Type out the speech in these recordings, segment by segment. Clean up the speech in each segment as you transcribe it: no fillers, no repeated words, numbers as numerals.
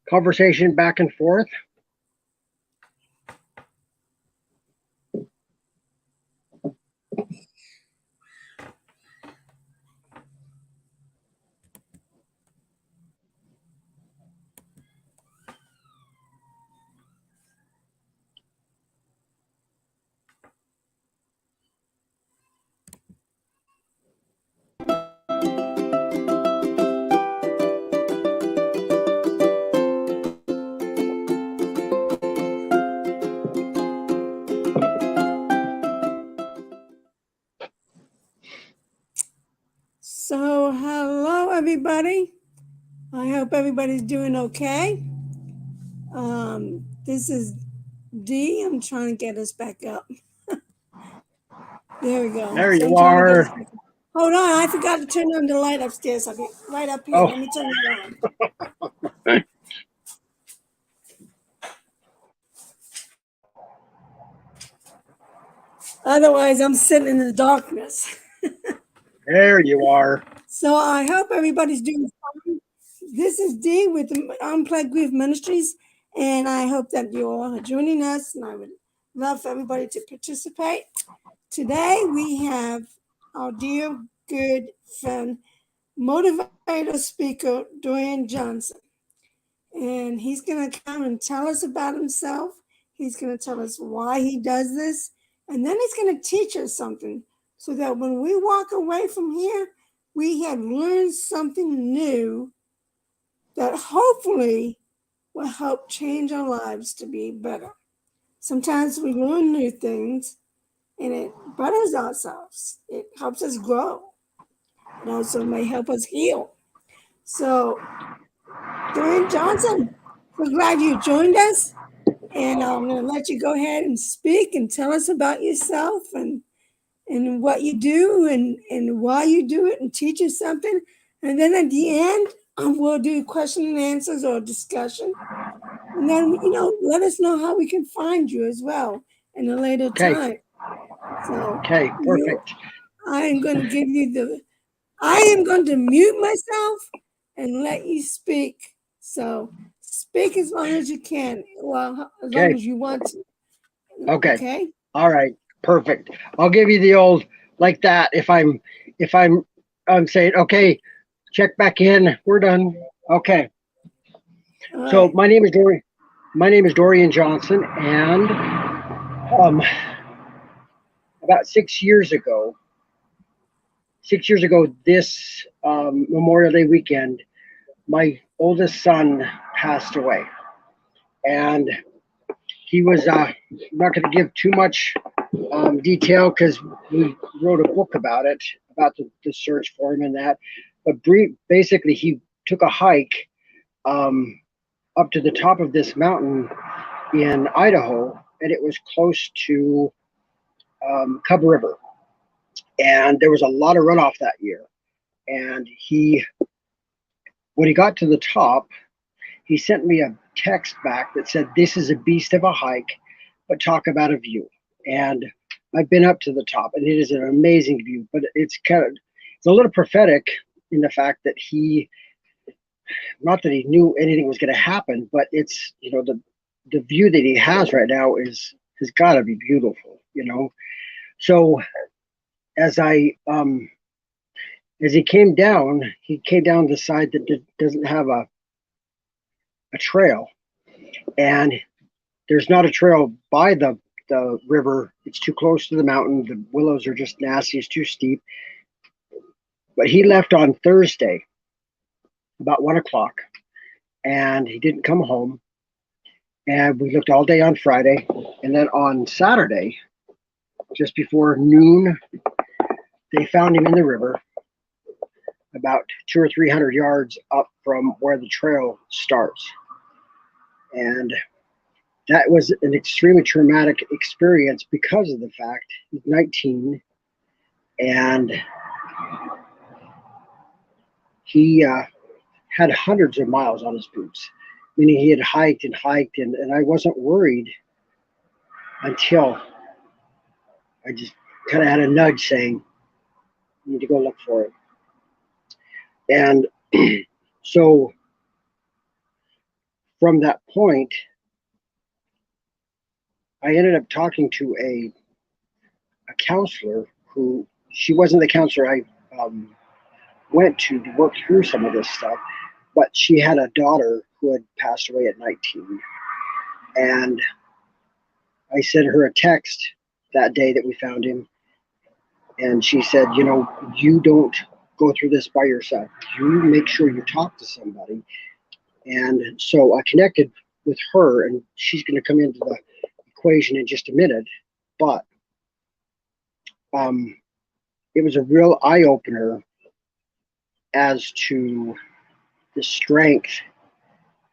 conversation back and forth. So, hello everybody. I hope everybody's doing okay. This is D. I'm trying to get us back up. There we go. There So you I'm trying to get us are. back up. Hold on, I forgot to turn on the light upstairs. I'll be right up here. Oh, Let me turn it on. Otherwise, I'm sitting in the darkness. there you are. So I hope everybody's doing fine. This is Dee with Unplugged Grief Ministries, and I hope that you all are joining us. And I would love for everybody to participate. Today we have our dear good friend, motivator speaker Dorian Johnson, and he's going to come and tell us about himself. He's going to tell us why he does this, and then he's going to teach us something so that when we walk away from here, we have learned something new that hopefully will help change our lives to be better. Sometimes we learn new things and it betters ourselves. It helps us grow. It also may help us heal. So, Dorian Johnson, we're glad you joined us. And I'm going to let you go ahead and speak and tell us about yourself and what you do and why you do it and teach us something. And then at the end, we'll do question and answers or discussion. And then, let us know how we can find you as well in a later Okay. time. So Okay. Perfect. I am going to give you I am going to mute myself and let you speak. So speak as long as you can. Well, as long Okay. as you want to. Okay. Okay. All right. Perfect. I'll give you the old like that if I'm saying okay, check back in. We're done. Okay. All So right. my name is Dorian. My name is Dorian Johnson, and about 6 years ago, 6 years ago this Memorial Day weekend, my oldest son passed away, and he was. I'm not going to give too much detail because we wrote a book about it, about the search for him and that. But basically, he took a hike um, up to the top of this mountain in Idaho, and it was close to Cub River, and there was a lot of runoff that year. And when he got to the top, he sent me a text back that said, "This is a beast of a hike, but talk about a view." And I've been up to the top, and it is an amazing view. But it's a little prophetic in the fact that not that he knew anything was going to happen, but it's the view that he has right now has got to be beautiful. So as I as he came down the side that doesn't have a trail, and there's not a trail by the river. It's too close to the mountain. The willows are just nasty. It's too steep. But he left on Thursday about 1 o'clock, and he didn't come home. And we looked all day on Friday, and then on Saturday, just before noon, they found him in the river, about 200 or 300 yards up from where the trail starts. And that was an extremely traumatic experience because of the fact he's 19, and he had hundreds of miles on his boots, meaning he had hiked and hiked, and I wasn't worried until I just kind of had a nudge saying, "You need to go look for it." And so from that point, I ended up talking to a counselor who, she wasn't the counselor I went to work through some of this stuff, but she had a daughter who had passed away at 19. And I sent her a text that day that we found him. And she said, you know, you don't go through this by yourself. You make sure you talk to somebody. And so I connected with her, and she's going to come into the equation in just a minute. But it was a real eye opener as to the strength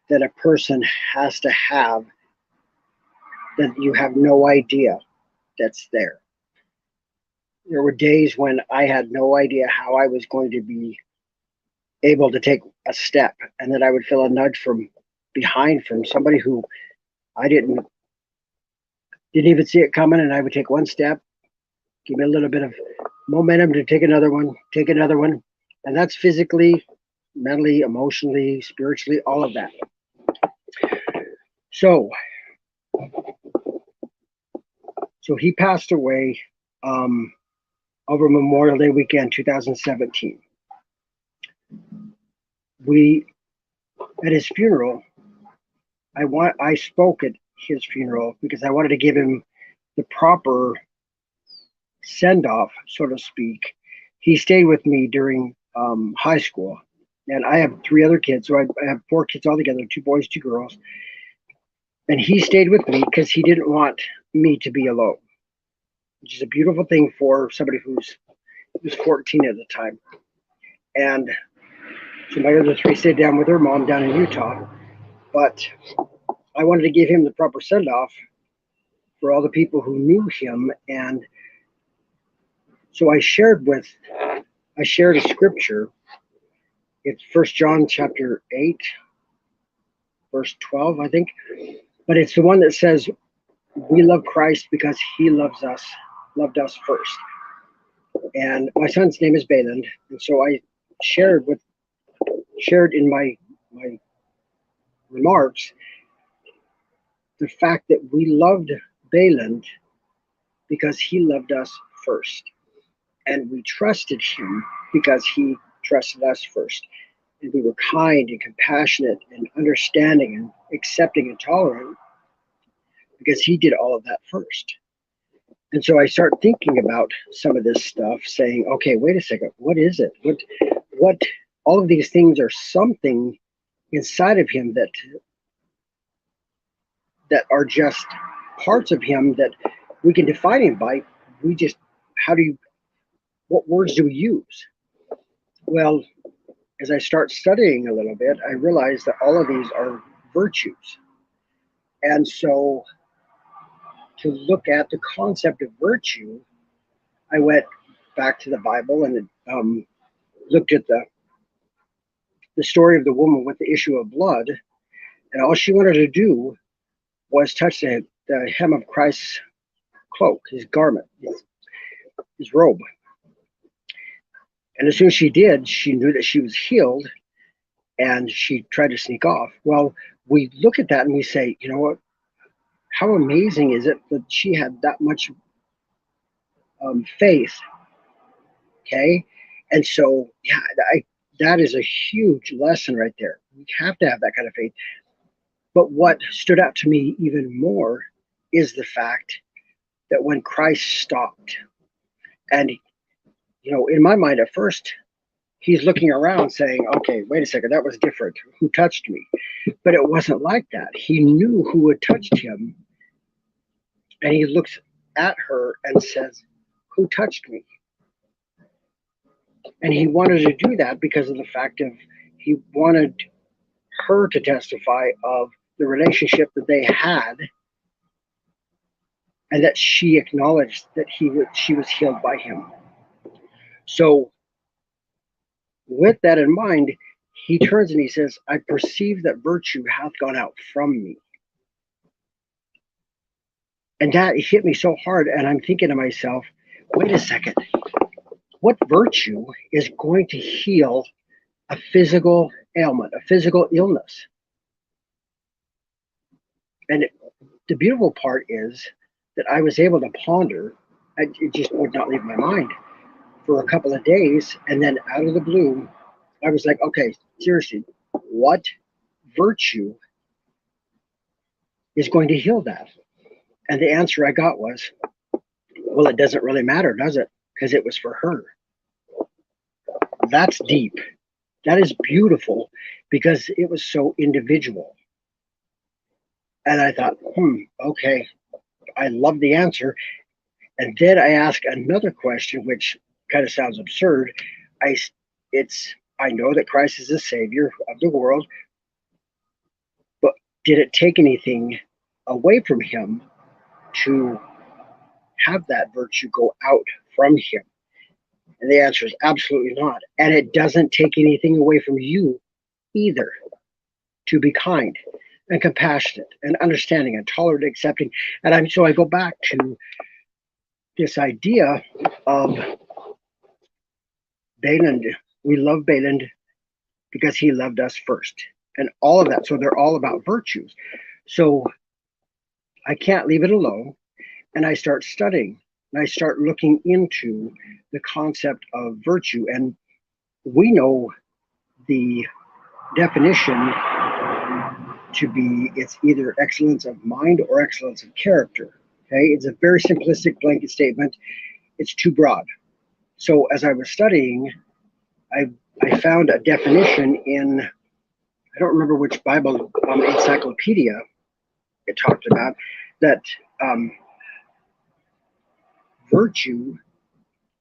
that a person has to have that you have no idea that's there. There were days when I had no idea how I was going to be able to take a step, and then I would feel a nudge from behind from somebody who I didn't even see it coming, and I would take one step, give me a little bit of momentum to take another one, and that's physically, mentally, emotionally, spiritually, all of that. So he passed away over Memorial Day weekend, 2017. At his funeral, I spoke at his funeral because I wanted to give him the proper send off, so to speak. He stayed with me during high school, and I have 3 other kids, so I have 4 kids altogether, 2 boys, 2 girls. And he stayed with me because he didn't want me to be alone, which is a beautiful thing for somebody who was 14 at the time. And so my other 3 stayed down with their mom down in Utah. But I wanted to give him the proper send off for all the people who knew him. And so I shared a scripture. It's 1 John chapter 8, verse 12, I think. But it's the one that says, we love Christ because he loved us first. And my son's name is Bayland. And so I shared in my remarks the fact that we loved Bayland because he loved us first. And we trusted him because he trusted us first. And we were kind and compassionate and understanding and accepting and tolerant because he did all of that first. And so I start thinking about some of this stuff, saying, okay, wait a second, what is it? What all of these things are something inside of him that are just parts of him that we can define him by. What words do we use? Well, as I start studying a little bit, I realize that all of these are virtues. And so to look at the concept of virtue, I went back to the Bible and looked at the story of the woman with the issue of blood. And all she wanted to do was touch the hem of Christ's cloak, his garment, his robe. And as soon as she did, she knew that she was healed, and she tried to sneak off. Well, we look at that and we say, you know what? How amazing is it that she had that much faith? Okay. And so, yeah, that is a huge lesson right there. We have to have that kind of faith. But what stood out to me even more is the fact that when Christ stopped, and, you know, in my mind at first, he's looking around saying, okay, wait a second, that was different. Who touched me? But it wasn't like that. He knew who had touched him. And he looks at her and says, who touched me? And he wanted to do that because of the fact of he wanted her to testify of the relationship that they had, and that she acknowledged that she was healed by him. So with that in mind, he turns and he says, I perceive that virtue hath gone out from me. And that hit me so hard, and I'm thinking to myself, wait a second, what virtue is going to heal a physical ailment, a physical illness? And the beautiful part is that I was able to ponder. It just would not leave my mind for a couple of days. And then out of the blue, I was like, okay, seriously, what virtue is going to heal that? And the answer I got was, well, it doesn't really matter, does it? Because it was for her. That's deep. That is beautiful because it was so individual. And I thought, okay, I love the answer. And then I asked another question, which kind of sounds absurd. I, I know that Christ is the Savior of the world, but did it take anything away from him to have that virtue go out from him? And the answer is absolutely not. And it doesn't take anything away from you either to be kind and compassionate and understanding and tolerant, accepting. And so I go back to this idea of Bayland. We love Bayland because he loved us first, and all of that. So they're all about virtues. So I can't leave it alone. And I start studying and I start looking into the concept of virtue. And we know the definition to be it's either excellence of mind or excellence of character. Okay, it's a very simplistic blanket statement. It's too broad. So as I was studying, I found a definition in, I don't remember which Bible encyclopedia it talked about, that virtue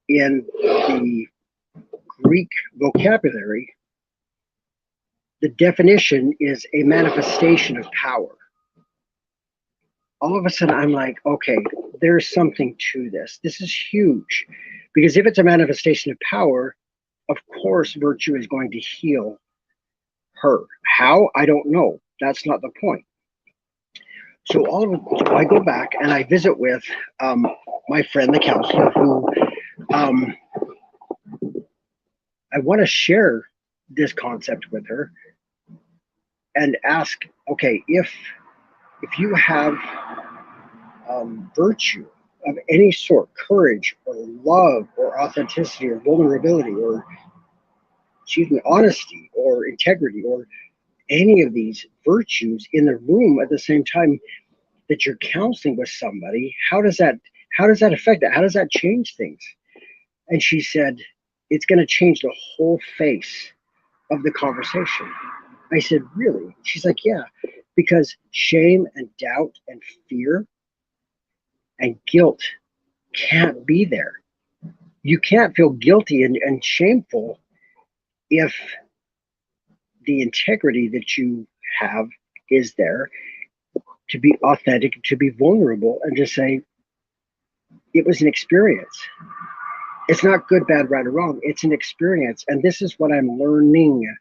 in the Greek vocabulary, the definition is a manifestation of power. All of a sudden, I'm like, okay, there's something to this. This is huge. Because if it's a manifestation of power, of course, virtue is going to heal her. How? I don't know. That's not the point. So I go back and I visit with my friend, the counselor, who I want to share this concept with her and ask, okay, if you have virtue of any sort, courage or love or authenticity or vulnerability or, honesty or integrity or any of these virtues in the room at the same time that you're counseling with somebody, how does that affect it? How does that change things? And she said, it's going to change the whole face of the conversation. I said, really? She's like, yeah, because shame and doubt and fear and guilt can't be there. You can't feel guilty and shameful if the integrity that you have is there, to be authentic, to be vulnerable, and just say, it was an experience. It's not good, bad, right, or wrong. It's an experience. And this is what I'm learning.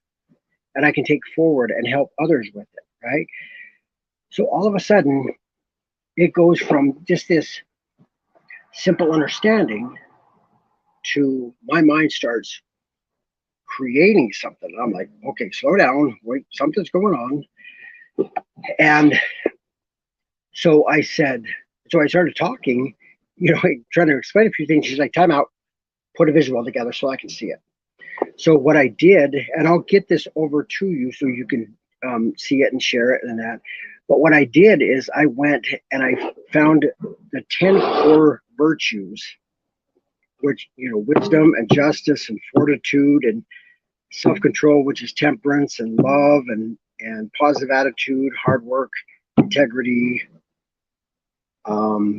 And I can take forward and help others with it, right? So all of a sudden, it goes from just this simple understanding to my mind starts creating something. And I'm like, okay, slow down. Wait, something's going on. And so I started talking, trying to explain a few things. She's like, time out, put a visual together so I can see it. So what I did, and I'll get this over to you so you can see it and share it and that. But what I did is I went and I found the 10 core virtues, which, wisdom and justice and fortitude and self-control, which is temperance and love and positive attitude, hard work, integrity,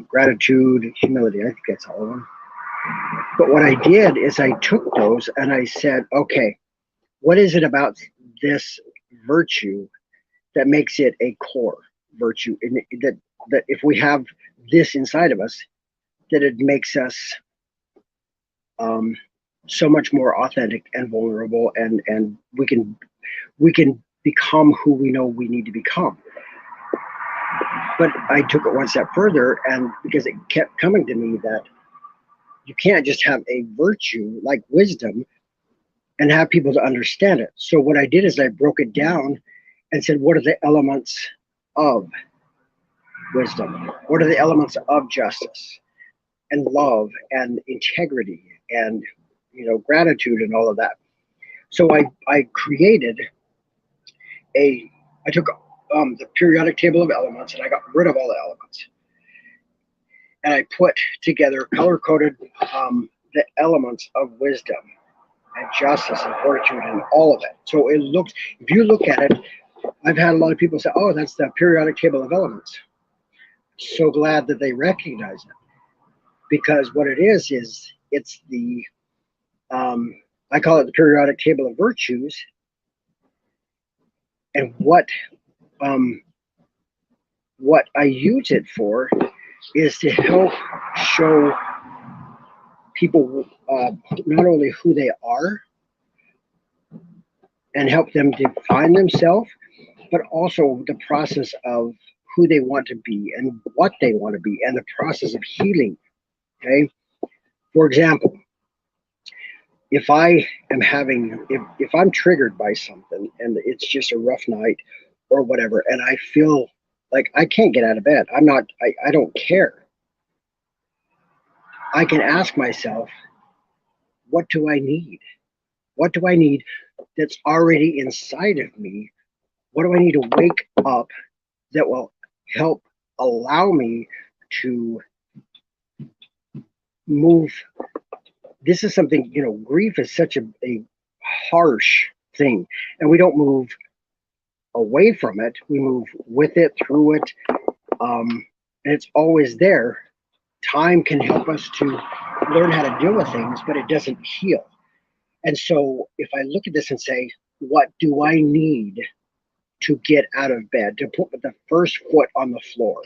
gratitude, humility. I think that's all of them. But what I did is I took those and I said, okay, what is it about this virtue that makes it a core virtue? And that if we have this inside of us, that it makes us so much more authentic and vulnerable, and we can become who we know we need to become. But I took it one step further, and because it kept coming to me that you can't just have a virtue like wisdom and have people to understand it. So what I did is I broke it down and said, what are the elements of wisdom? What are the elements of justice and love and integrity and gratitude and all of that? So I created a I took the periodic table of elements and I got rid of all the elements, and I put together color coded the elements of wisdom and justice and fortitude and all of it. So it looks, if you look at it, I've had a lot of people say, "Oh, that's the periodic table of elements." So glad that they recognize it, because what it is it's the I call it the periodic table of virtues, and um, what I use it for is to help show people not only who they are and help them define themselves, but also the process of who they want to be and what they want to be and the process of healing. Okay. For example, if I am having, if I'm triggered by something and it's just a rough night or whatever, and I feel like I can't get out of bed, I don't care. I can ask myself, what do I need? What do I need that's already inside of me? What do I need to wake up that will help allow me to move? This is something, grief is such a harsh thing, and we don't move away from it. We move with it, through it, and it's always there. Time can help us to learn how to deal with things, but it doesn't heal. And so if I look at this and say, what do I need to get out of bed, to put the first foot on the floor?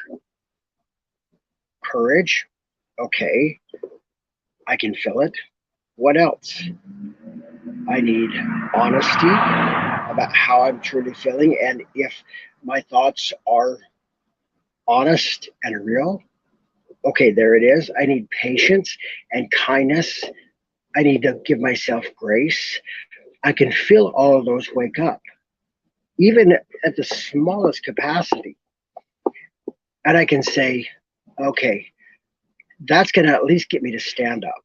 Courage. Okay, I can feel it. What else? I need honesty about how I'm truly feeling, and if my thoughts are honest and real. Okay, there it is. I need patience and kindness. I need to give myself grace. I can feel all of those wake up, even at the smallest capacity. And I can say, okay, that's going to at least get me to stand up.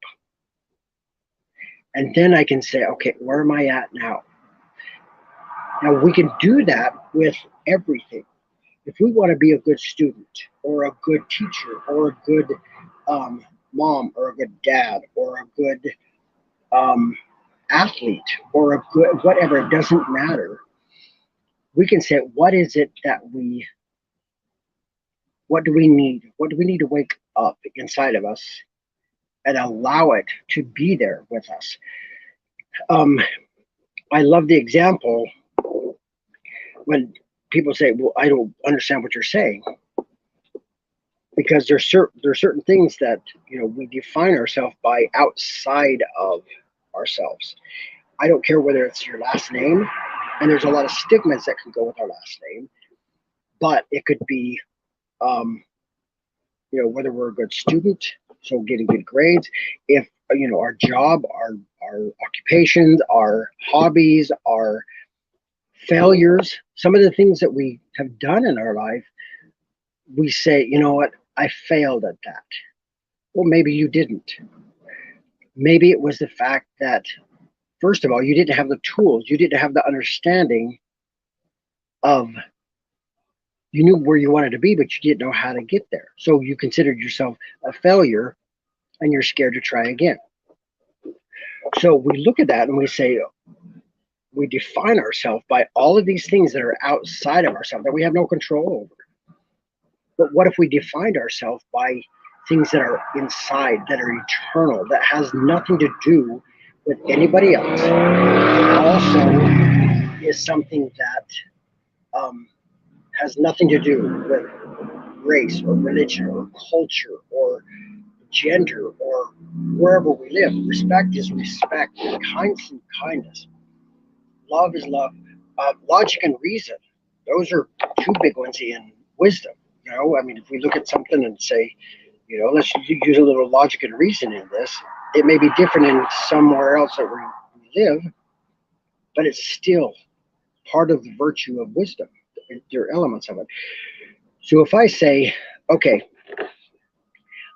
And then I can say, okay, where am I at now? Now we can do that with everything. If we want to be a good student or a good teacher or a good mom or a good dad or a good athlete or a good whatever, it doesn't matter. We can say, what is it that what do we need? What do we need to wake up inside of us and allow it to be there with us? I love the example when people say, well, I don't understand what you're saying. Because there's certain things that we define ourselves by outside of ourselves. I don't care whether it's your last name, and there's a lot of stigmas that can go with our last name, but it could be whether we're a good student, so getting good grades, if our job, our occupations, our hobbies, our failures, some of the things that we have done in our life, we say, you know what, I failed at that. Well, maybe you didn't. Maybe it was the fact that, first of all, you didn't have the tools, you didn't have the understanding of, you knew where you wanted to be, but you didn't know how to get there. So you considered yourself a failure and you're scared to try again. So we look at that and we say, we define ourselves by all of these things that are outside of ourselves that we have no control over. But what if we defined ourselves by things that are inside, that are eternal, that has nothing to do with anybody else? Also is something that has nothing to do with race or religion or culture or gender or wherever we live. Respect is respect. Kindness is kindness. Love is love. Logic and reason. Those are two big ones in wisdom. I mean, if we look at something and say, let's use a little logic and reason in this, it may be different in somewhere else that we live, but it's still part of the virtue of wisdom. There are elements of it. So if I say, okay,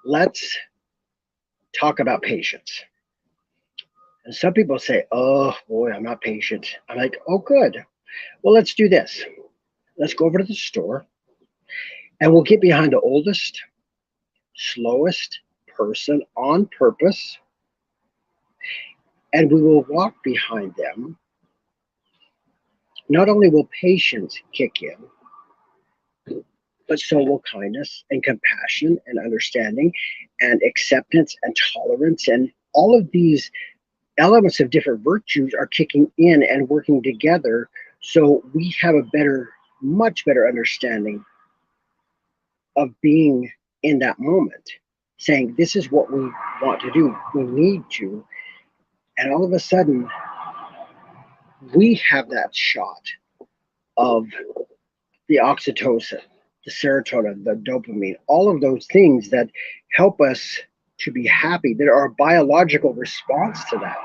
let's talk about patience. And some people say, oh boy, I'm not patient. I'm like, oh, good. Well, let's do this. Let's go over to the store and we'll get behind the oldest, slowest person on purpose. And we will walk behind them. Not only will patience kick in, but so will kindness and compassion and understanding and acceptance and tolerance. And all of these elements of different virtues are kicking in and working together. So we have a better, much better understanding of being in that moment, saying, this is what we want to do, we need to. And all of a sudden, we have that shot of the oxytocin, the serotonin, the dopamine, all of those things that help us to be happy, that are a biological response to that.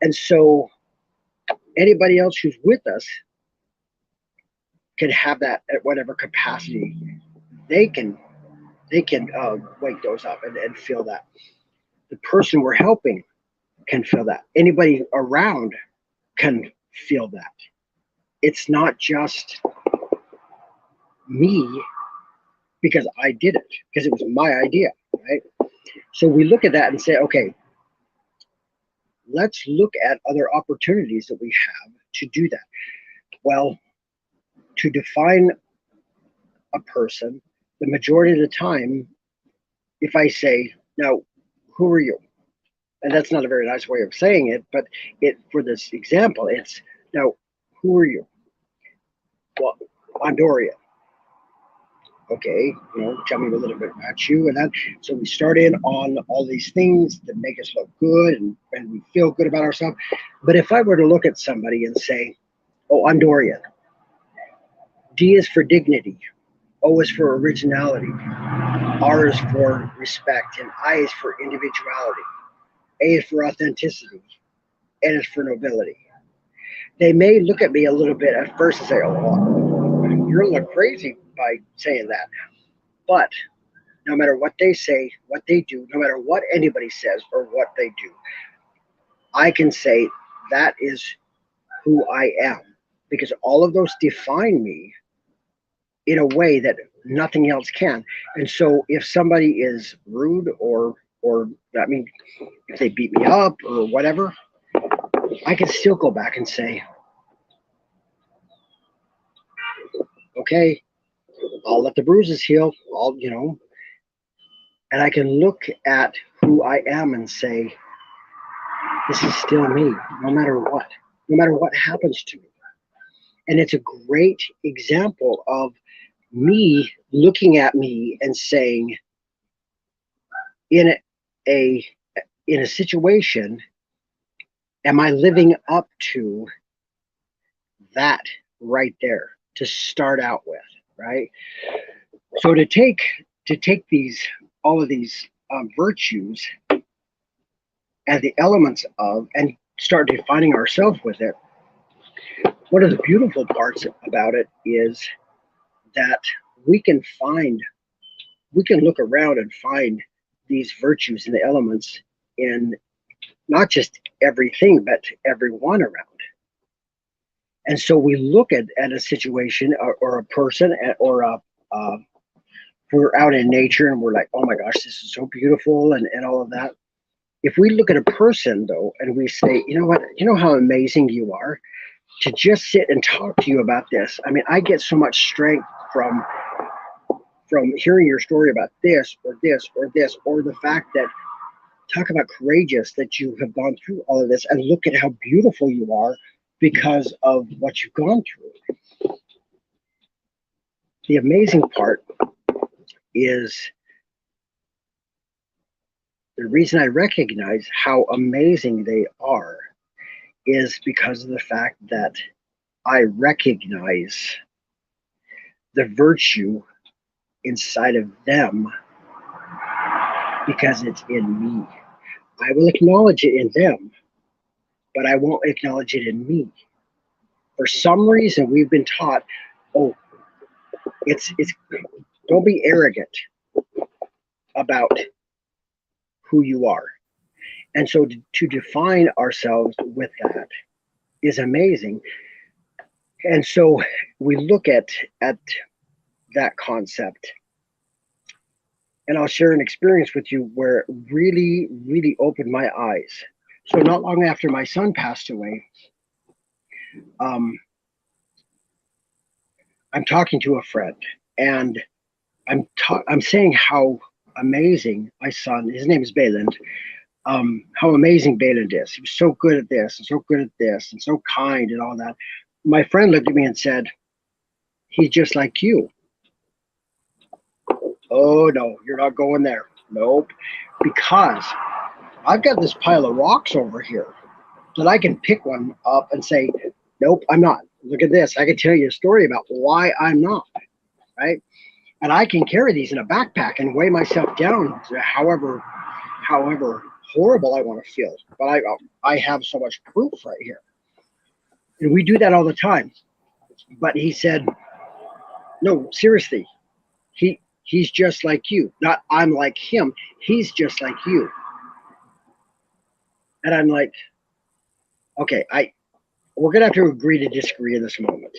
And so anybody else who's with us can have that at whatever capacity they can wake those up and feel that. The person we're helping can feel that. Anybody around can feel that. It's not just me because I did it, because it was my idea, right? So we look at that and say, okay, let's look at other opportunities that we have to do that. Well, to define a person, the majority of the time, if I say, now, who are you? And that's not a very nice way of saying it, but for this example, it's, now, who are you? Well, I'm Dorian. Okay, tell me a little bit about you. And that, so we start in on all these things that make us look good and we feel good about ourselves. But if I were to look at somebody and say, oh, I'm Dorian. D is for dignity. O is for originality. R is for respect. And I is for individuality. A is for authenticity. N is for nobility. They may look at me a little bit at first and say, oh, you're a little crazy by saying that. But no matter what they say, what they do, no matter what anybody says or what they do, I can say that is who I am, because all of those define me in a way that nothing else can. And so if somebody is rude or I mean, if they beat me up or whatever, I can still go back and say, okay, I'll let the bruises heal. And I can look at who I am and say, this is still me, no matter what happens to me. And it's a great example of me looking at me and saying, in a situation, am I living up to that right there to start out with, right? So to take all of these virtues and the elements of, and start defining ourselves with it, one of the beautiful parts about it is that we can look around and find these virtues and the elements in not just everything, but everyone around. And so we look at a situation or a person or we're out in nature and we're like, oh my gosh, this is so beautiful and all of that. If we look at a person though, and we say, you know what, you know how amazing you are, to just sit and talk to you about this. I mean, I get so much strength from hearing your story about this or this or this, or the fact that, talk about courageous, that you have gone through all of this and look at how beautiful you are because of what you've gone through. The amazing part is the reason I recognize how amazing they are is because of the fact that I recognize the virtue inside of them because it's in me. I will acknowledge it in them, but I won't acknowledge it in me. For some reason, we've been taught, oh, it's don't be arrogant about who you are. And so to define ourselves with that is amazing. And so we look at that concept, and I'll share an experience with you where it really, really opened my eyes. So not long after my son passed away, I'm talking to a friend, and I'm saying how amazing my son, his name is Bayland, how amazing Bayland is. He was so good at this and so good at this and so kind and all that. My friend looked at me and said, he's just like you. Oh, no, you're not going there. Nope. Because I've got this pile of rocks over here that I can pick one up and say, nope, I'm not. Look at this. I can tell you a story about why I'm not, right? And I can carry these in a backpack and weigh myself down to however horrible I want to feel. But I have so much proof right here. And we do that all the time. But he said, no, seriously, he's just like you. Not I'm like him. He's just like you. And I'm like, okay, we're gonna have to agree to disagree in this moment.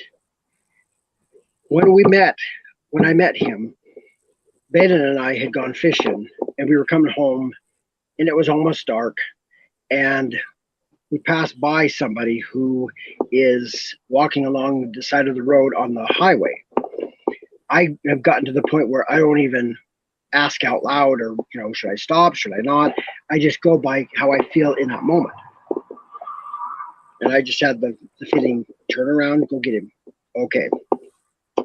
When I met him, Baden and I had gone fishing, and we were coming home, and it was almost dark, and we passed by somebody who is walking along the side of the road on the highway. I have gotten to the point where I don't even ask out loud or, should I stop? Should I not? I just go by how I feel in that moment. And I just had the feeling, turn around, go get him. Okay.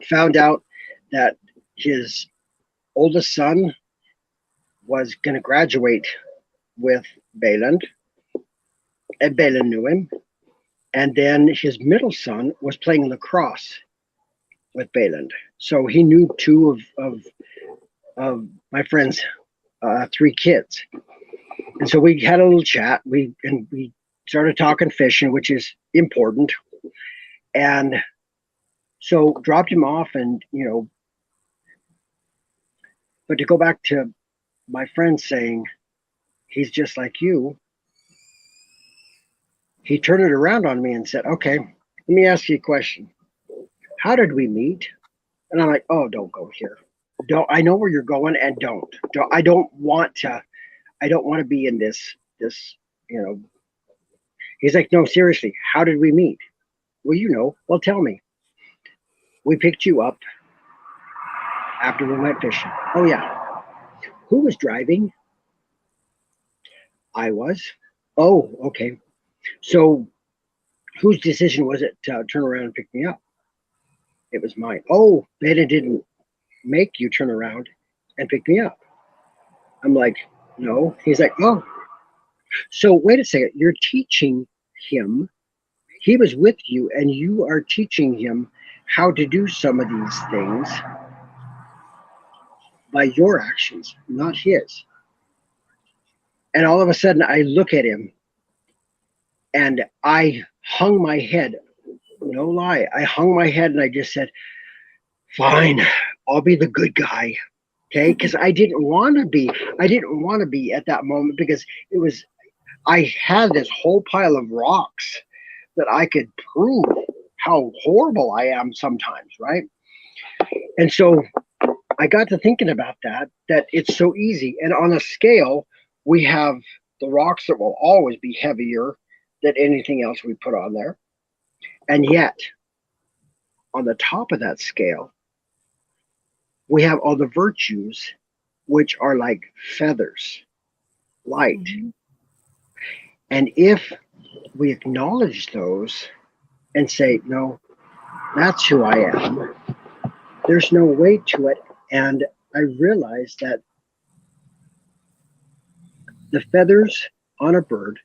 Found out that his oldest son was going to graduate with Bayland, and Bayland knew him. And then his middle son was playing lacrosse with Bayland. So he knew two of my friend's 3 kids. And so we had a little chat. We started talking fishing, which is important. And so dropped him off, and but to go back to my friend saying he's just like you, he turned it around on me and said, okay, let me ask you a question. How did we meet? And I'm like, oh, don't go here. Don't. I know where you're going, and don't. I don't want to be in this. He's like, no, seriously. How did we meet? Well, Well, tell me. We picked you up after we went fishing. Oh yeah. Who was driving? I was. Oh, okay. So, whose decision was it to turn around and pick me up? It was mine. Oh, Beta didn't make you turn around and pick me up. I'm like, no. He's like, oh. So wait a second. You're teaching him. He was with you, and you are teaching him how to do some of these things by your actions, not his. And all of a sudden, I look at him, and I hung my head. No lie. I hung my head, and I just said, fine, I'll be the good guy. Okay. Because I didn't want to be at that moment, because I had this whole pile of rocks that I could prove how horrible I am sometimes. Right. And so I got to thinking about that it's so easy. And on a scale, we have the rocks that will always be heavier than anything else we put on there. And yet, on the top of that scale, we have all the virtues, which are like feathers, light. Mm-hmm. And if we acknowledge those and say, no, that's who I am, there's no weight to it. And I realized that the feathers on a bird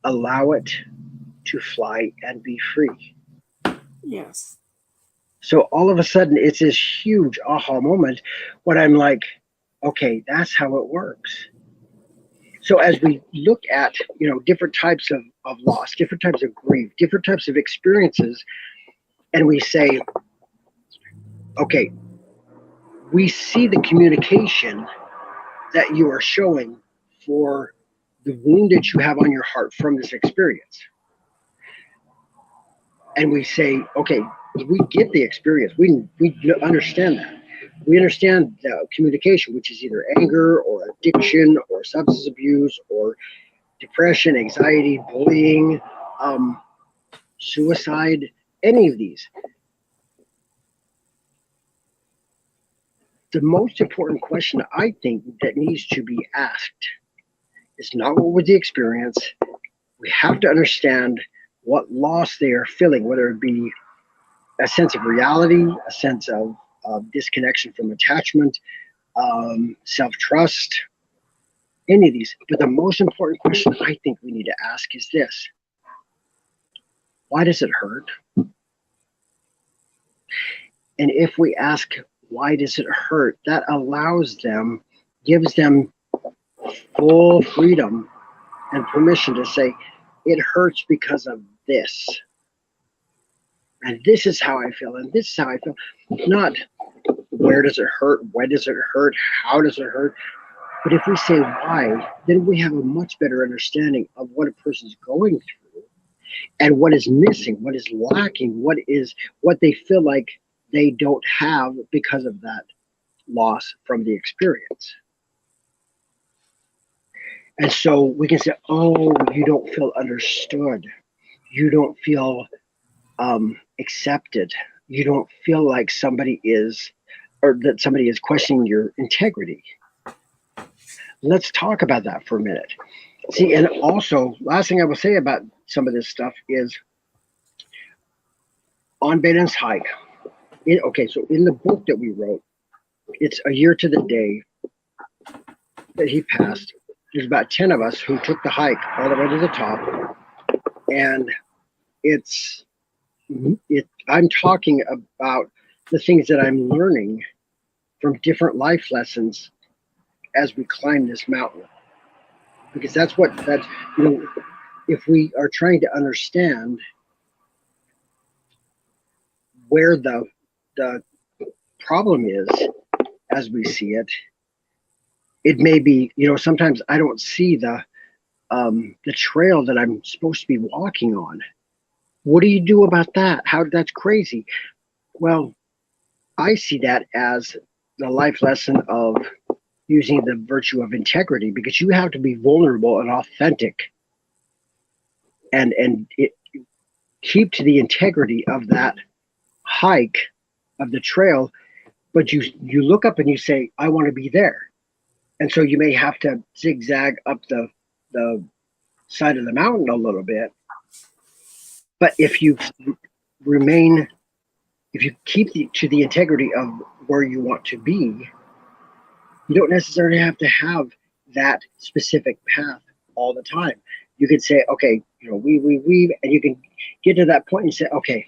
allow it to fly and be free. Yes. So all of a sudden, it's this huge aha moment when I'm like, okay, that's how it works. So as we look at, different types of loss, different types of grief, different types of experiences, and we say, Okay, we see the communication that you are showing for the wound that you have on your heart from this experience. And we say, okay, we get the experience. We understand that. We understand the communication, which is either anger or addiction or substance abuse or depression, anxiety, bullying, um, suicide, any of these. The most important question I think that needs to be asked is not what was the experience. We have to understand what loss they are feeling, whether it be a sense of reality, a sense of disconnection from attachment, self trust, any of these. But the most important question I think we need to ask is this: why does it hurt? And if we ask, why does it hurt? That allows them, gives them full freedom and permission to say, it hurts because of this. And this is how I feel, and this is how I feel. Not where does it hurt, why does it hurt, how does it hurt. But if we say why, then we have a much better understanding of what a person's going through and what is missing, what is lacking, what they feel like they don't have because of that loss from the experience. And so we can say, oh, you don't feel understood. You don't feel accepted. You don't feel like somebody is, or that somebody is questioning your integrity. Let's talk about that for a minute. See, and also, last thing I will say about some of this stuff is on Benen's hike. Okay, so in the book that we wrote, it's a year to the day that he passed. There's about 10 of us who took the hike all the way to the top. And I'm talking about the things that I'm learning from different life lessons as we climb this mountain. Because that's, if we are trying to understand where the problem is as we see it, it may be, sometimes I don't see the trail that I'm supposed to be walking on. What do you do about that? That's crazy. Well, I see that as the life lesson of using the virtue of integrity, because you have to be vulnerable and authentic and keep to the integrity of that hike, of the trail. But you look up and you say, I want to be there. And so you may have to zigzag up the side of the mountain a little bit. But if you keep to the integrity of where you want to be, you don't necessarily have to have that specific path all the time. You could say, okay, weave, and you can get to that point and say, okay,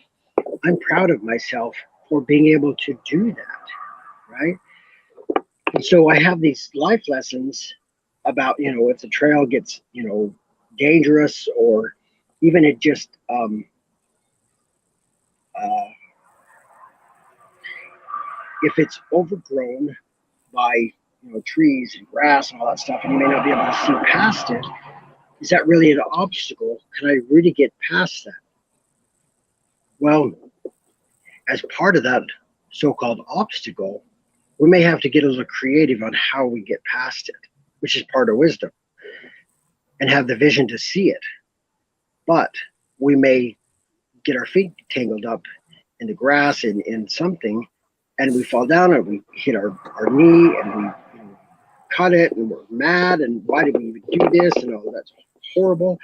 I'm proud of myself for being able to do that, right? And so I have these life lessons about, if the trail gets, dangerous, or even it just if it's overgrown by trees and grass and all that stuff, and you may not be able to see past it, is that really an obstacle? Can I really get past that? Well, as part of that so-called obstacle, we may have to get a little creative on how we get past it, which is part of wisdom, and have the vision to see it. But we may get our feet tangled up in the grass in something, and we fall down and we hit our knee and we cut it, and we're mad, and why did we even do this, and that's horrible.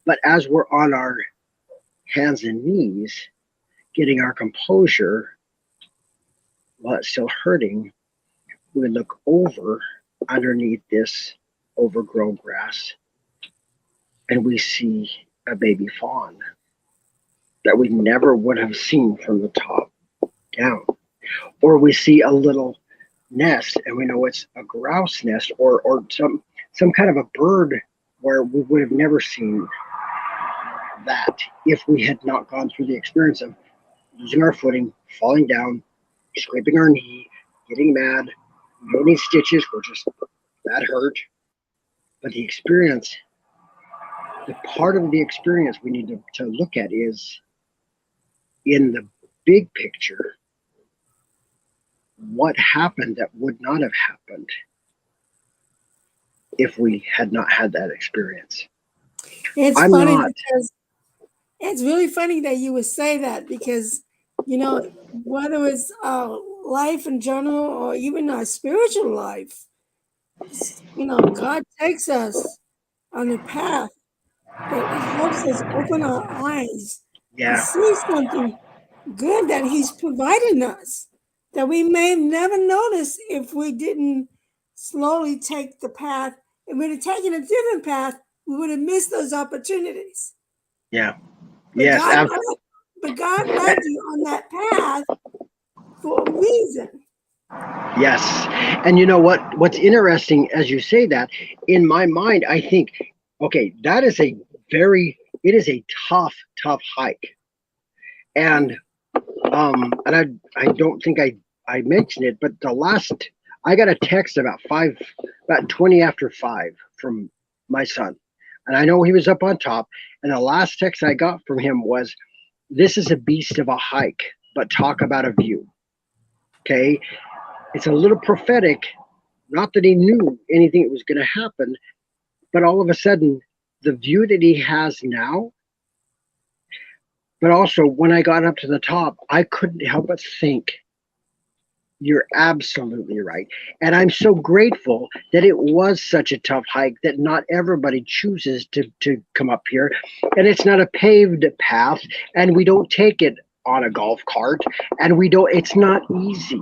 But as we're on our hands and knees getting our composure while it's still hurting, we look over underneath this overgrown grass and we see a baby fawn that we never would have seen from the top down. Or we see a little nest and we know it's a grouse nest, or some kind of a bird, where we would have never seen that if we had not gone through the experience of losing our footing, falling down, scraping our knee, getting mad, getting stitches, we're just, that hurt. But the experience, the part of the experience we need to look at is in the big picture, what happened that would not have happened if we had not had that experience. It's I'm funny not. because it's really funny that you would say that because, whether it's life in general or even our spiritual life, God takes us on a path that helps us open our eyes to Yeah, see something good that He's providing us that we may never notice if we didn't slowly take the path. If we'd have taken a different path, we would have missed those opportunities. yeah, But yes, God, absolutely. but God led you on that path for a reason. Yes. And you know what? What's interesting as you say that, in my mind, I think, okay, that is it is a tough, tough hike. And I don't think I mentioned it, but I got a text about 20 after 5 from my son. And I know he was up on top. And the last text I got from him was, "This is a beast of a hike, but talk about a view." Okay. It's a little prophetic. Not that he knew anything that was going to happen, but all of a sudden, the view that he has now, but also when I got up to the top, I couldn't help but think, you're absolutely right. And I'm so grateful that it was such a tough hike that not everybody chooses to come up here. And it's not a paved path, and we don't take it on a golf cart, and it's not easy.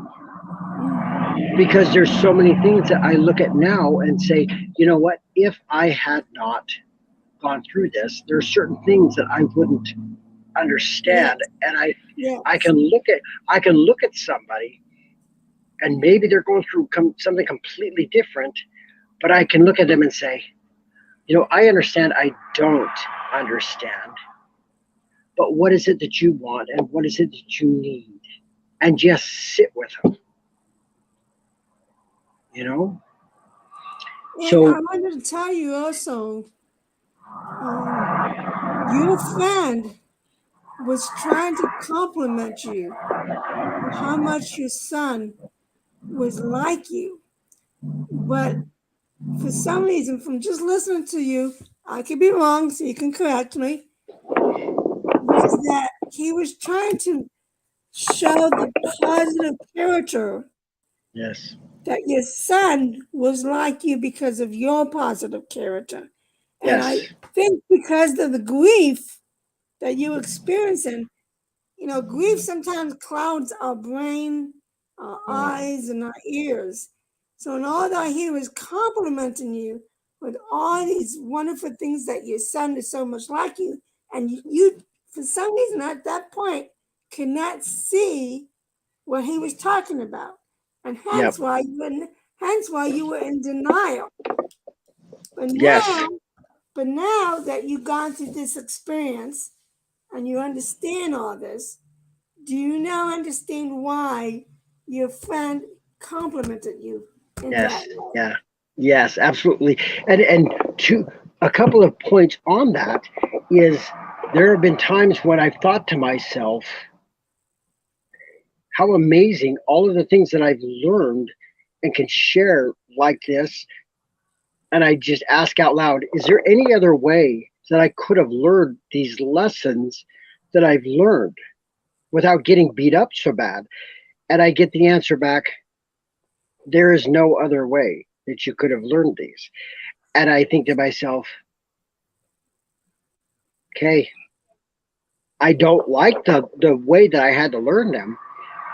Because there's so many things that I look at now and say, you know what, if I had not gone through this, there are certain things that I wouldn't Yes, understand. And I yes, can look at somebody and maybe they're going through something completely different, but I can look at them and say, I understand I don't understand, but what is it that you want and what is it that you need? And just sit with them, you know? and I So, wanted to tell you also, um, your friend was trying to compliment you on how much your son was like you, but for some reason, from just listening to you, I could be wrong, so you can correct me, was that he was trying to show the positive character yes, that your son was like you because of your positive character. And I yes, think because of the grief that you experiencing, grief sometimes clouds our brain, our eyes, and our ears. So, in all that I hear is complimenting you with all these wonderful things that your son is so much like you, and you for some reason, at that point, could not see what he was talking about, and yep, hence why you were in denial. But yes. now, but now that you've gone through this experience and you understand all this, do you now understand why your friend complimented you in that Yes, way? yeah, yes, absolutely. And to a couple of points on that is, there have been times when I've thought to myself, how amazing all of the things that I've learned and can share like this. And I just ask out loud, is there any other way that I could have learned these lessons that I've learned without getting beat up so bad? And I get the answer back, there is no other way that you could have learned these. And I think to myself, okay, I don't like the way that I had to learn them,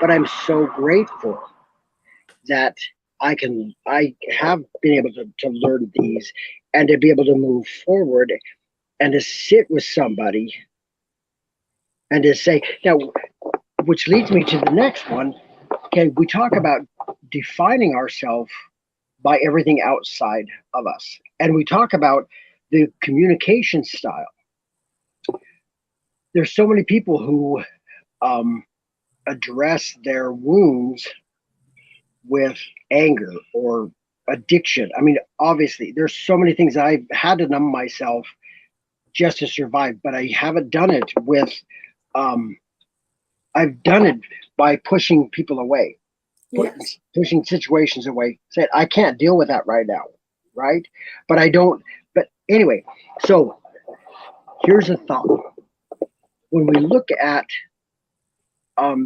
but I'm so grateful that I have been able to learn these and to be able to move forward and to sit with somebody and to say, now, which leads me to the next one. Okay, we talk about defining ourselves by everything outside of us, and we talk about the communication style. There's so many people who um, address their wounds with anger or addiction. I mean, obviously, there's so many things I've had to numb myself just to survive, but I haven't done it with, um, I've done it by pushing people away, Yes. pushing situations away, said, I can't deal with that right now, right? But I don't, but anyway, so here's a thought. When we look at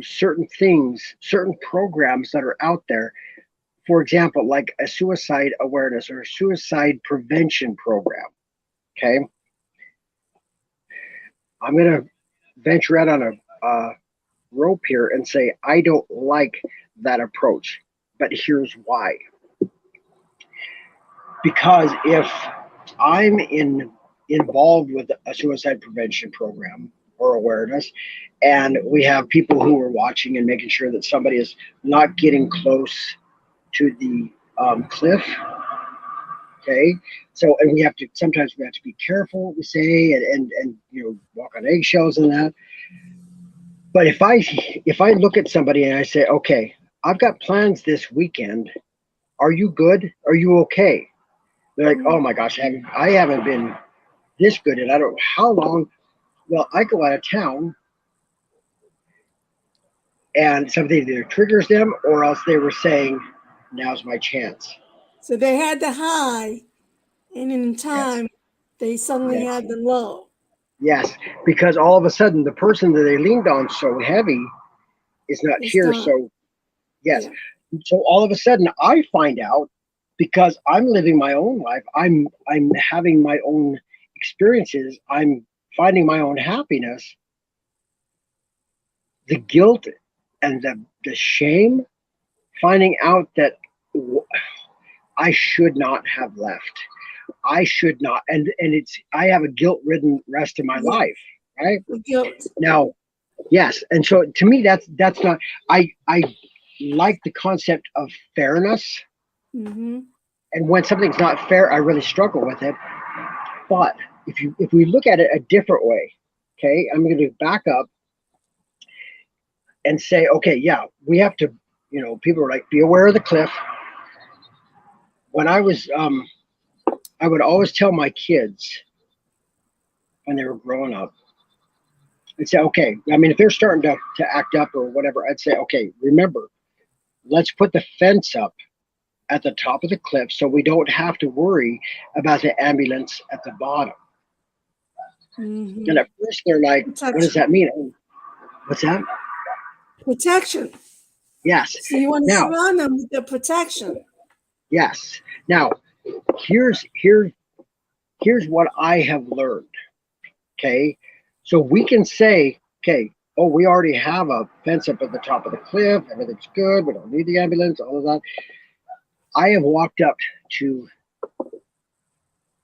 certain things, certain programs that are out there, for example, like a suicide awareness or a suicide prevention program, okay? I'm going to venture out on a rope here and say, I don't like that approach, but here's why. Because if involved with a suicide prevention program or awareness, and we have people who are watching and making sure that somebody is not getting close to the cliff, okay, so and we have to sometimes we have to be careful what we say and walk on eggshells and that. But if I look at somebody and I say, okay, I've got plans this weekend, are you good, are you okay? They're like, oh my gosh, I haven't been this good and I don't know how long. Well, I go out of town and something either triggers them or else they were saying, now's my chance. So they had the high, and in Yes. time, they suddenly Yes. had the low. Yes. Because all of a sudden the person that they leaned on so heavy is not It's here. gone. So yes. Yeah. So all of a sudden I find out because I'm living my own life. I'm having my own experiences. I'm finding my own happiness. The guilt and the shame, finding out that I should not have left. I should not, and I have a guilt-ridden rest of my Yeah. life, right? The guilt. Now, yes, and so to me, that's not. I like the concept of fairness, Mm-hmm. and when something's not fair, I really struggle with it. But if we look at it a different way, okay, I'm going to back up and say, okay, yeah, we have to. People are like, be aware of the cliff. When I would always tell my kids when they were growing up, I'd say, okay, I mean, if they're starting to act up or whatever, I'd say, okay, remember, let's put the fence up at the top of the cliff so we don't have to worry about the ambulance at the bottom. Mm-hmm. And at first they're like, what does Protection. that mean? Oh, what's that? Protection. Yes. So you want to Now, surround them with the protection. yes. Now, here's what I have learned. Okay. So we can say, okay, oh, we already have a fence up at the top of the cliff. Everything's good. We don't need the ambulance, all of that. I have walked up to,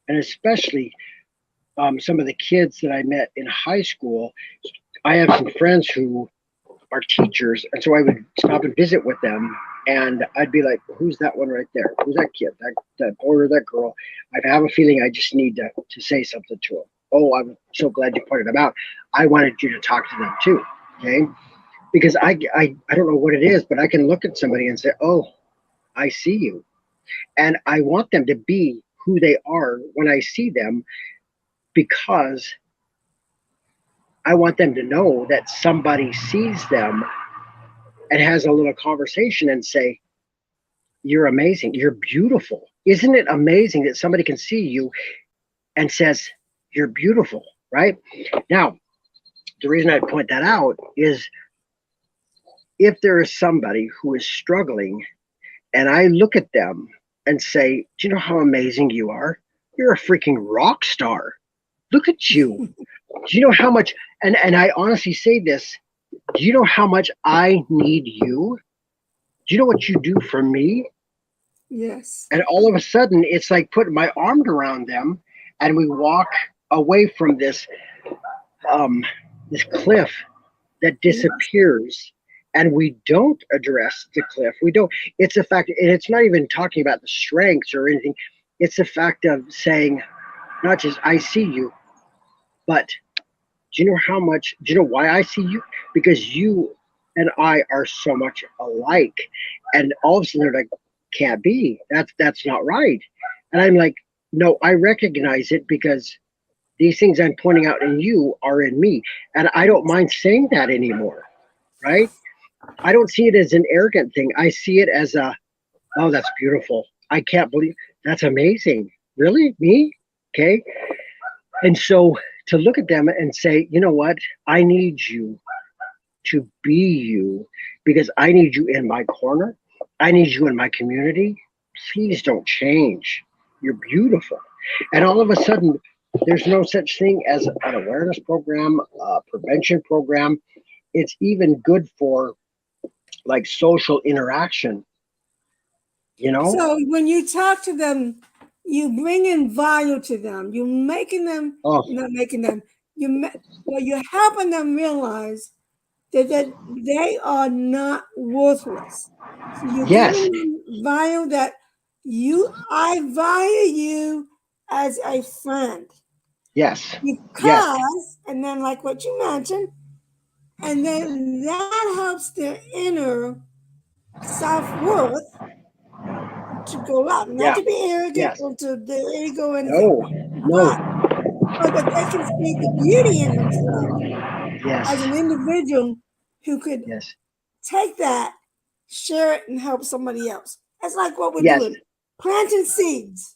and especially some of the kids that I met in high school. I have some friends who are teachers, and so I would stop and visit with them, and I'd be like, "Who's that one right there? Who's that kid? That boy or that girl?" I have a feeling I just need to say something to them. Oh, I'm so glad you pointed them out. I wanted you to talk to them too, okay? Because I don't know what it is, but I can look at somebody and say, "Oh, I see you," and I want them to be who they are when I see them because I want them to know that somebody sees them and has a little conversation and say, you're amazing. You're beautiful. Isn't it amazing that somebody can see you and says, you're beautiful, right? Now, the reason I point that out is if there is somebody who is struggling and I look at them and say, do you know how amazing you are? You're a freaking rock star. Look at you. Do you know how much, and I honestly say this, do you know how much I need you? Do you know what you do for me? Yes. And all of a sudden, it's like putting my arm around them, and we walk away from this cliff that disappears, and we don't address the cliff. We don't. It's a fact, and it's not even talking about the strengths or anything. It's a fact of saying, not just I see you, but do you know how much? Do you know why I see you? Because you and I are so much alike. And all of a sudden they're like, can't be. That's not right. And I'm like, no, I recognize it because these things I'm pointing out in you are in me. And I don't mind saying that anymore. Right? I don't see it as an arrogant thing. I see it as a, oh, that's beautiful. I can't believe that's amazing. Really? Me? Okay. And so to look at them and say, you know what? I need you to be you because I need you in my corner. I need you in my community. Please don't change. You're beautiful. And all of a sudden, there's no such thing as an awareness program, a prevention program. It's even good for like social interaction, you know? So when you talk to them, you bring in value to them. You're making them, Oh, not making them. Well, you're helping them realize that they are not worthless. So you're yes, giving them value that I value you as a friend yes, yes, because, and then like what you mentioned, and then that helps their inner self-worth to go out, not yeah, to be arrogant yes. or to the ego or anything, No, but no, so that they can see the beauty in themselves as yes, an individual who could yes, take that, share it, and help somebody else. That's like what we're yes. doing, planting seeds.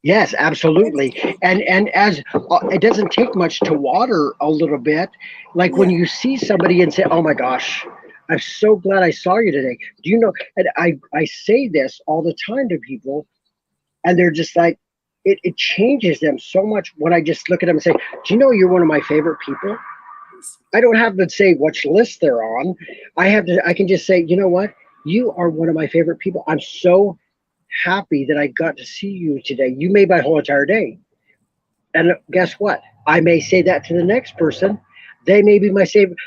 Yes, absolutely. And as it doesn't take much to water a little bit, like when Yeah, you see somebody and say, "Oh my gosh, I'm so glad I saw you today." Do you know? And I say this all the time to people, and they're just like, it changes them so much when I just look at them and say, "Do you know you're one of my favorite people?" I don't have to say which list they're on. I can just say, you know what? You are one of my favorite people. I'm so happy that I got to see you today. You made my whole entire day. And guess what? I may say that to the next person. They may be my favorite.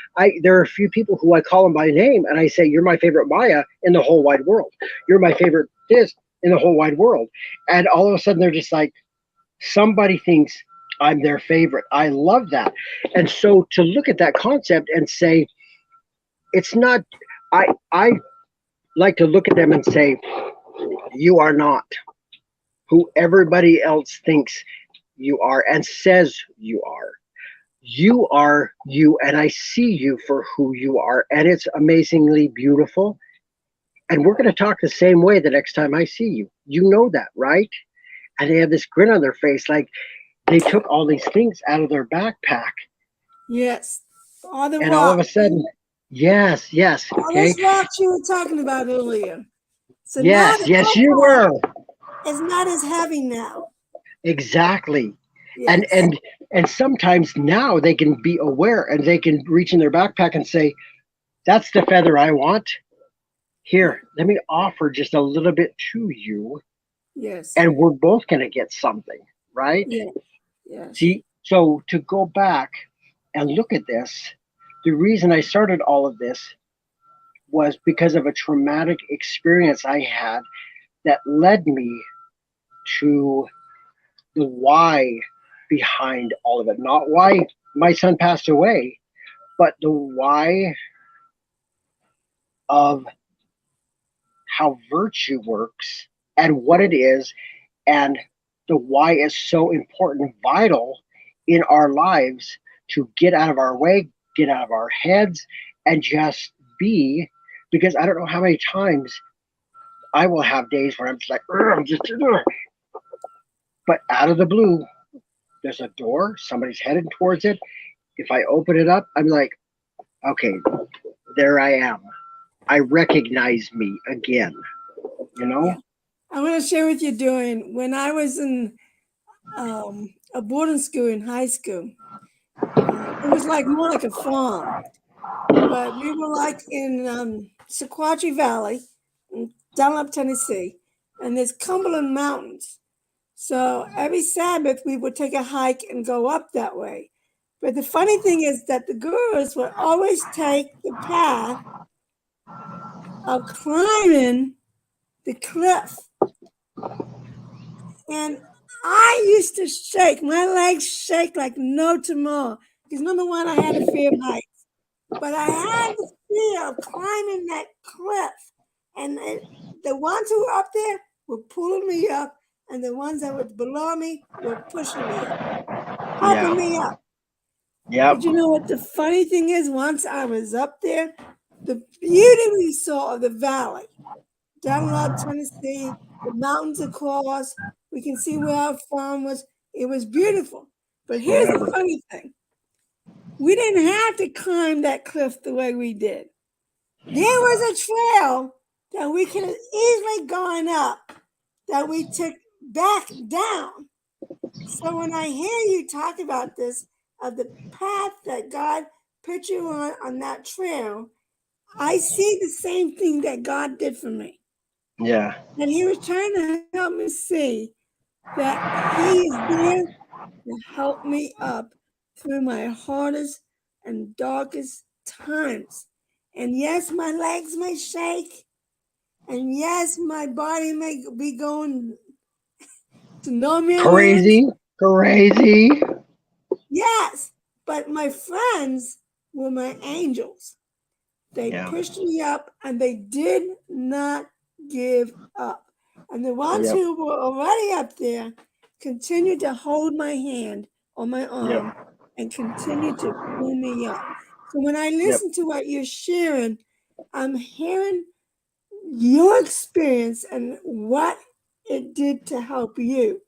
There are a few people who I call them by name, and I say, "You're my favorite Maya in the whole wide world. You're my favorite this in the whole wide world." And all of a sudden, they're just like, somebody thinks I'm their favorite. I love that. And so to look at that concept and say, it's not. I like to look at them and say, you are not who everybody else thinks you are and says you are. You are you, and I see you for who you are, and it's amazingly beautiful. And we're going to talk the same way the next time I see you. You know that, right? And they have this grin on their face, like they took all these things out of their backpack, yes. All the and all of rock, a sudden, yes, yes, all okay, those rocks you were talking about earlier. So now yes, the yes, you backpack were is not as heavy now. exactly. And Yes. and and sometimes now they can be aware and they can reach in their backpack and say, "That's the feather I want. Yeah. Here, let me offer just a little bit to you, Yes. and we're both going to get something, right?" Yeah. Yes. See, so to go back and look at this, the reason I started all of this was because of a traumatic experience I had that led me to the why behind all of it. Not why my son passed away, but the why of how virtue works and what it is, and the why is so important, vital in our lives to get out of our way, get out of our heads, and just be. Because I don't know how many times I will have days where I'm just like, "Ugh, I'm just, ugh." But out of the blue, there's a door, somebody's headed towards it. If I open it up, I'm like, okay, there I am. I recognize me again, you know? Yeah. I want to share with you, Dorian, when I was in a boarding school in high school, it was like more like a farm, but we were like in Sequatchie Valley, in Dunlop, Tennessee, and there's Cumberland Mountains. So every Sabbath we would take a hike and go up that way. But the funny thing is that the girls would always take the path of climbing the cliff. And I used to shake, my legs shake like no tomorrow. Because number one, I had a fear of heights. But I had fear of climbing that cliff. And the ones who were up there were pulling me up, and the ones that were below me were pushing me up, helping Yeah. me up. Yep. But you know what the funny thing is? Once I was up there, the beauty we saw of the valley, down in Tennessee, the mountains across, we can see where our farm was. It was beautiful. But here's the Forever. funny thing. We didn't have to climb that cliff the way we did. There was a trail that we could have easily gone up that we took back down. So when I hear you talk about this, of the path that God put you on that trail, I see the same thing that God did for me. Yeah. And He was trying to help me see that He is there to help me up through my hardest and darkest times. And yes, my legs may shake. And yes, my body may be going to no man lands. Crazy. Crazy. Yes, but my friends were my angels. They Yeah. pushed me up and they did not give up. And the ones Yep. who were already up there continued to hold my hand on my Yep. arm and continued to pull me up. So when I Yep. listen to what you're sharing, I'm hearing your experience and what it did to help you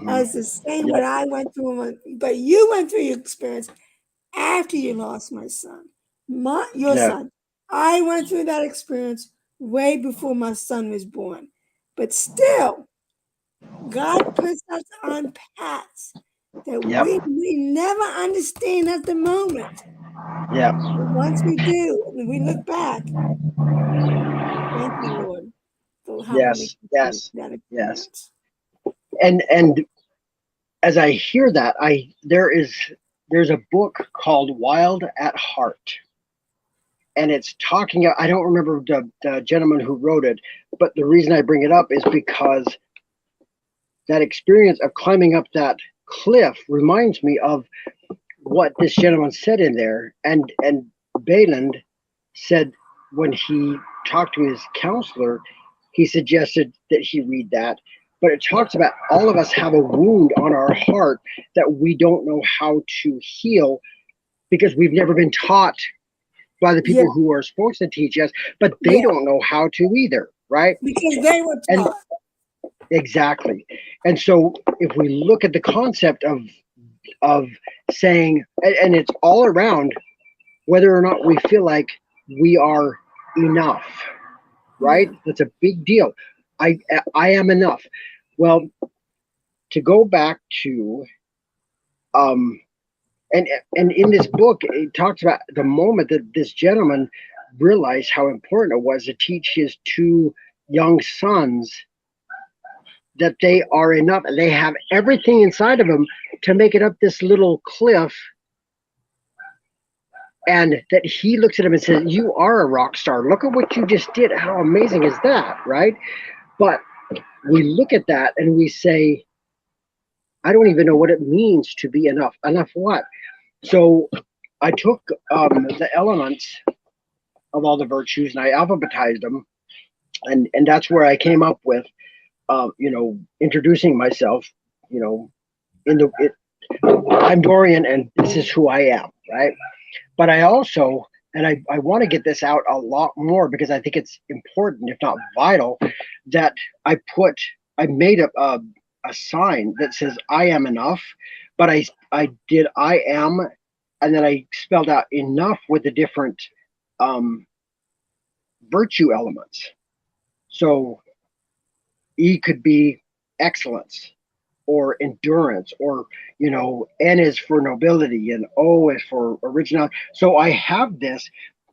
as the same what Yep. I went through. But you went through your experience after you lost my son, your Yeah. son. I went through that experience way before my son was born. But still, God puts us on paths that Yep. we never understand at the moment. Yep. But once we do, and we look back, thank you, Lord, for helping me Yes. through Yes. that Yes. experience. And as I hear that, there's a book called Wild at Heart, and it's talking. I don't remember the gentleman who wrote it, but the reason I bring it up is because that experience of climbing up that cliff reminds me of what this gentleman said in there, and Bayland said when he talked to his counselor, he suggested that he read that. But it talks about all of us have a wound on our heart that we don't know how to heal because we've never been taught by the Yeah, people who are supposed to teach us, but they yeah, don't know how to either, right? because they were And taught. exactly. And so if we look at the concept of saying, and it's all around whether or not we feel like we are enough, right? Yeah, That's a big deal. I I am enough. Well, to go back to um and in this book it talks about the moment that this gentleman realized how important it was to teach his two young sons that they are enough and they have everything inside of them to make it up this little cliff, and that he looks at him and says, you are a rock star, look at what you just did, how amazing is that, right? But we look at that and we say, I don't even know what it means to be enough. Enough what? So I took the elements of all the virtues and I alphabetized them, and that's where I came up with, introducing myself. You know, I'm Dorian, and this is who I am, right? But I also, and I want to get this out a lot more because I think it's important, if not vital, that I made a sign that says I am enough, but I did I am, and then I spelled out enough with the different um, virtue elements. So E could be excellence or endurance, or N is for nobility and O is for original. So I have this,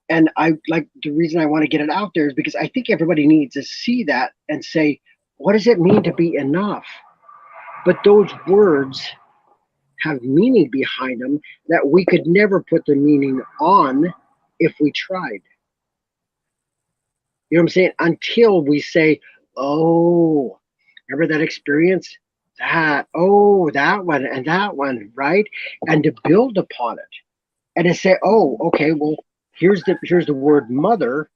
and I like, the reason I want to get it out there is because I think everybody needs to see that and say, what does it mean to be enough? But those words have meaning behind them that we could never put the meaning on if we tried. You know what I'm saying? Until we say, oh, remember that experience? That one, right? And to build upon it and to say, oh, okay, well, here's the word mother,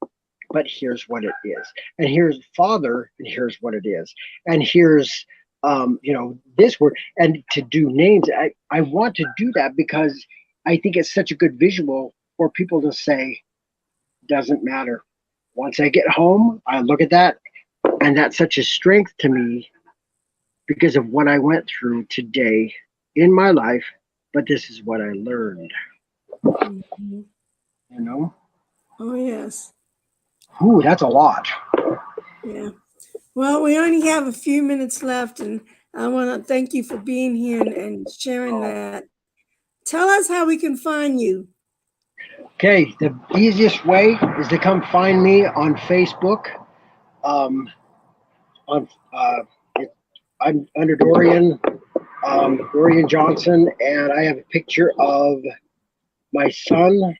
but here's what it is, and here's father, and here's what it is, and here's this word, and to do names. I want to do that because I think it's such a good visual for people to say, doesn't matter. Once I get home, I look at that, and that's such a strength to me because of what I went through today in my life. But this is what I learned, Mhm. you know? Oh, yes. Ooh, that's a lot. Yeah. Well, we only have a few minutes left, and I want to thank you for being here and sharing Oh. that. Tell us how we can find you. Okay, the easiest way is to come find me on Facebook. Um, on it, I'm under Dorian Johnson, and I have a picture of my son.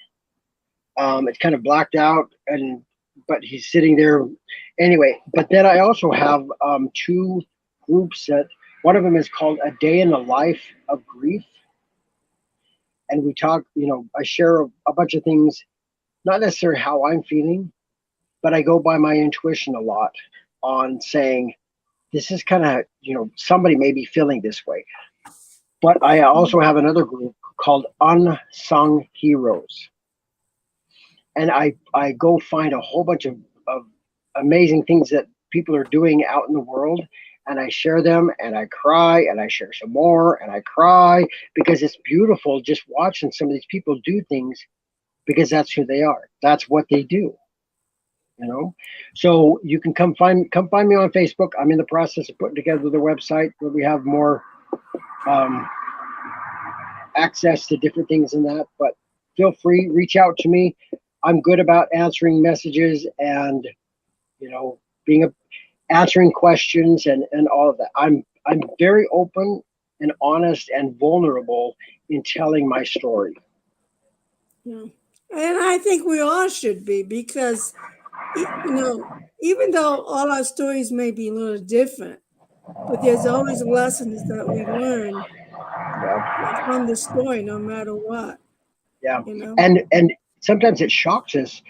It's kind of blacked out, and but he's sitting there anyway. But then I also have two groups that one of them is called A Day in the Life of Grief, and we talk. I share a bunch of things, not necessarily how I'm feeling, but I go by my intuition a lot on saying this is kind of somebody may be feeling this way. But I also have another group called Unsung Heroes, and I go find a whole bunch of amazing things that people are doing out in the world, and I share them, and I cry, and I share some more, and I cry because it's beautiful just watching some of these people do things because that's who they are. That's what they do. So you can come find me on Facebook. I'm in the process of putting together the website where we have more um, access to different things in that. But feel free, reach out to me. I'm good about answering messages and you know being a, answering questions and all of that. I'm very open and honest and vulnerable in telling my story. Yeah. And I think we all should be because, even though all our stories may be a little different, but there's always lessons that we learn Yeah, from the story, no matter what, yeah. you know? And sometimes it shocks us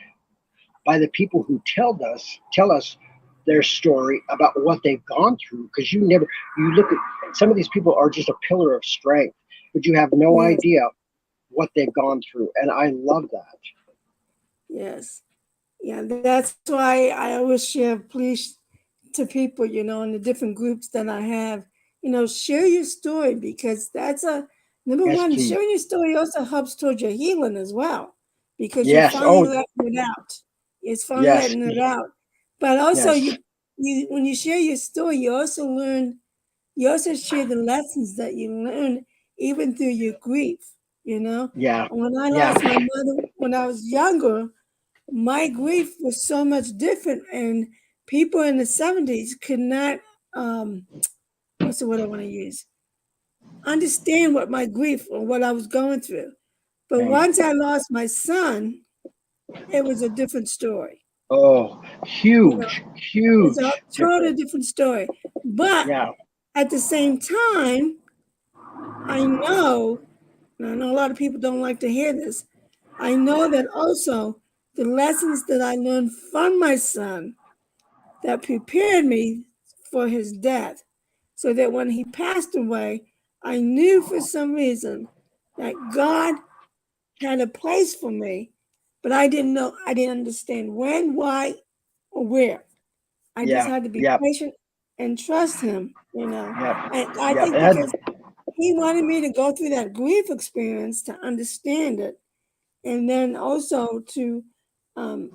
by the people who tell us their story about what they've gone through because you look at some of these people are just a pillar of strength, but you have no Yes, idea what they've gone through, and I love that. yes. Yeah, that's why I always share, please, to people, in the different groups that I have, share your story because that's number Yes, one, please. sharing your story also helps towards your healing as well because you're Yes. finally Oh, letting it out. It's finally yes. letting it out. But also Yes. you when you share your story, you also share the lessons that you learn even through your grief, you know. Yeah. When I Yeah. lost my mother when I was younger, my grief was so much different, and people in the 70s could not, um what's the word I want to use, understand what my grief or what I was going through. But Um, once I lost my son, it was a different story. oh, You know, huge, it's a huge totally difference. different story. But Yeah. at the same time, I know, and I know a lot of people don't like to hear this, I know that also the lessons that I learned from my son that prepared me for his death, so that when he passed away, I knew for some reason that God had a place for me, but I didn't understand when, why, or where. I just Yeah. had to be Yeah. patient and trust him. Yeah. And I Yeah. think because he wanted me to go through that grief experience to understand it, and then also to, um,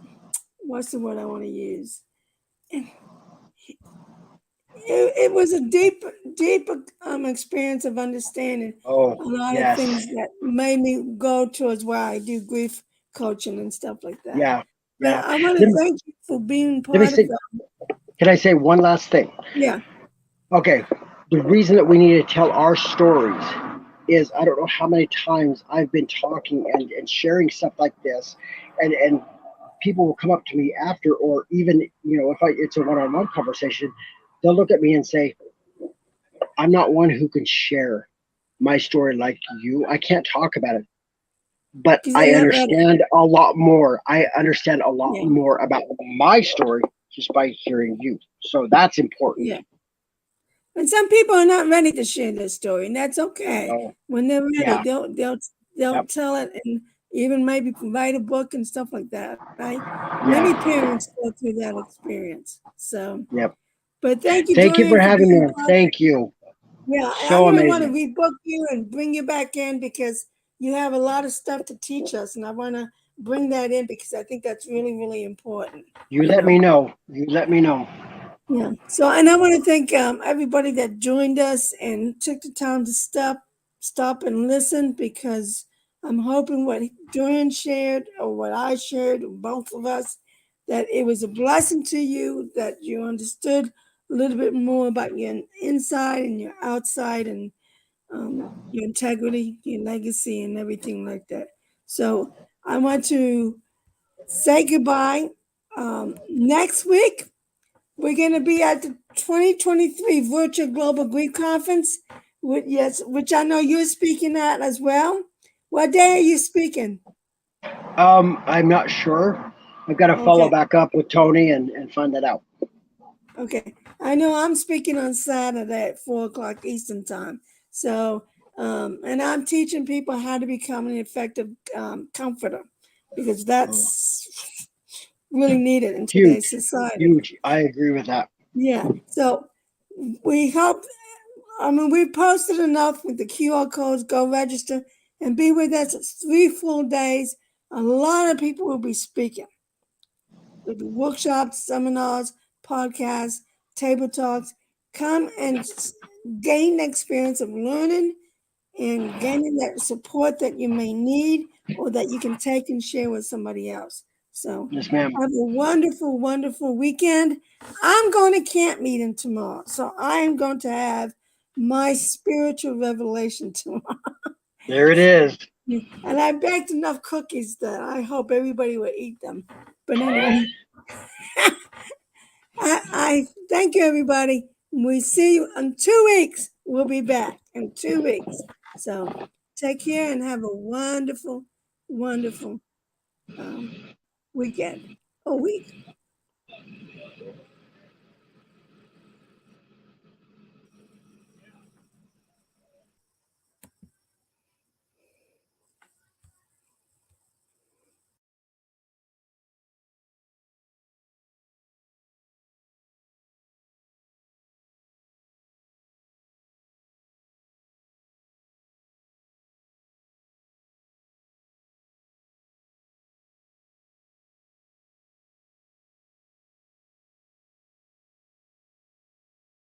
what's the word I want to use? It was a deep experience of understanding Oh, a lot of yes. things that made me go towards why I do grief coaching and stuff like that. Yeah. But Yeah. I want Let to me, thank you for being let me part of say. that. Can I say one last thing? Yeah. Okay. The reason that we need to tell our stories is I don't know how many times I've been talking and sharing stuff like this, and people will come up to me after, or even if it's a one-on-one conversation, they'll look at me and say, I'm not one who can share my story like you. I can't talk about it. but Because I they're not ready. understand a lot more. I understand a lot Yeah, more about my story just by hearing you. So that's important. yeah. And some people are not ready to share their story, and that's okay. So When they're ready, yeah, they'll yep, tell it, and even maybe write a book and stuff like that. Right? Many yeah, parents go through that experience. So, yep. but thank you, Thank you for Dorian, for having being me. part. Thank you. Yeah, and I'm So gonna want to amazing. rebook you and bring you back in because you have a lot of stuff to teach us, and I want to bring that in because I think that's really, really important. You You let know. me know. You let me know. Yeah. So, and I want to thank everybody that joined us and took the time to stop and listen because I'm hoping what Dorian shared or what I shared, both of us, that it was a blessing to you, that you understood a little bit more about your inside and your outside and your integrity, your legacy, and everything like that. So I want to say goodbye. Next week, we're going to be at the 2023 Virtual Global Grief Conference, which I know you're speaking at as well. What day are you speaking? I'm not sure. I've got to follow Okay, back up with Tony and find that out. okay. I know I'm speaking on Saturday at 4 o'clock Eastern Time. So, and I'm teaching people how to become an effective comforter because Oh, that's really needed in today's huge, society. huge. I agree with that. Yeah. So we hope, I mean, we posted enough with the QR codes. Go register and be with us. It's 3 full days. A lot of people will be speaking. There'll be workshops, seminars, podcasts, table talks. Come and gain the experience of learning and gaining that support that you may need or that you can take and share with somebody else. So Yes, ma'am. have a wonderful, wonderful weekend. I'm going to camp meeting tomorrow. So I am going to have my spiritual revelation tomorrow. There it is. And I baked enough cookies that I hope everybody will eat them. But anyway, I thank you, everybody. We see you in 2 weeks. We'll be back in 2 weeks. So take care and have a wonderful, wonderful um, weekend. A week.